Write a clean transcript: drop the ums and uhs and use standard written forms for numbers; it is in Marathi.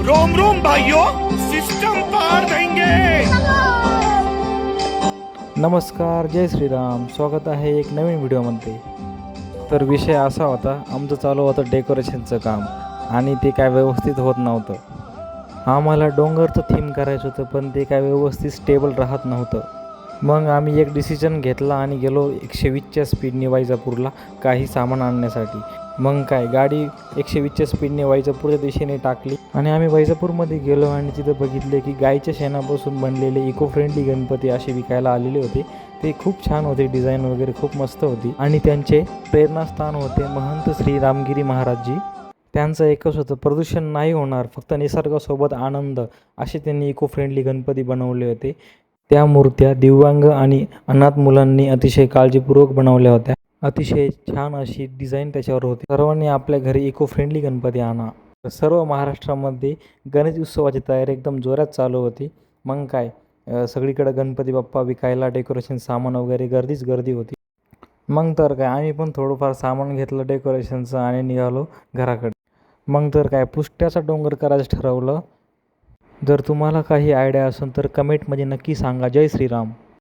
रोम रोम भाइयों, सिस्टम पार देंगे। नमस्कार, जय श्रीराम. स्वागत आहे एक नवीन व्हिडिओमध्ये. तर विषय असा होता, आमचं चालू होतं डेकोरेशनचं काम आणि ते काय व्यवस्थित होत नव्हतं. आम्हाला डोंगरचं थीम करायचं होतं, पण ते काय व्यवस्थित स्टेबल राहत नव्हतं. मग आम्ही एक डिसिजन घेतला आणि गेलो 120च्या स्पीडने वैजापूरला काही सामान आणण्यासाठी. मग काय गाडी 120च्या स्पीडने वैजापूरच्या दिशेने टाकली आणि आम्ही वैजापूरमध्ये गेलो आणि तिथं बघितले की गाईच्या शेणापासून बनलेले इको फ्रेंडली गणपती असे विकायला आलेले होते. ते खूप छान होते, डिझाईन वगैरे खूप मस्त होती आणि त्यांचे प्रेरणास्थान होते महंत श्री रामगिरी महाराजजी. त्यांचं एकच होतं, प्रदूषण नाही होणार, फक्त निसर्गासोबत आनंद, असे त्यांनी इको फ्रेंडली गणपती बनवले होते. त्या मूर्त्या दिव्यांग आणि अनाथ मुलांनी अतिशय काळजीपूर्वक बनवल्या होत्या. अतिशय छान अशी डिझाईन त्याच्यावर होती. सर्वांनी आपल्या घरी इको फ्रेंडली गणपती आणा. सर्व महाराष्ट्रामध्ये गणेश उत्सवाची तयारी एकदम जोरात चालू होती. मग काय सगळीकडे गणपती बाप्पा विकायला, डेकोरेशन सामान वगैरे गर्दीच गर्दी होती. मग तर काय आम्ही पण थोडंफार सामान घेतलं डेकोरेशनचं आणि निघालो घराकडे. मग तर काय पुष्ट्याचा डोंगर करायचं ठरवलं. जर तुम्हाला काही आयडिया असेल तर कमेंटमध्ये नक्की सांगा. जय श्रीराम.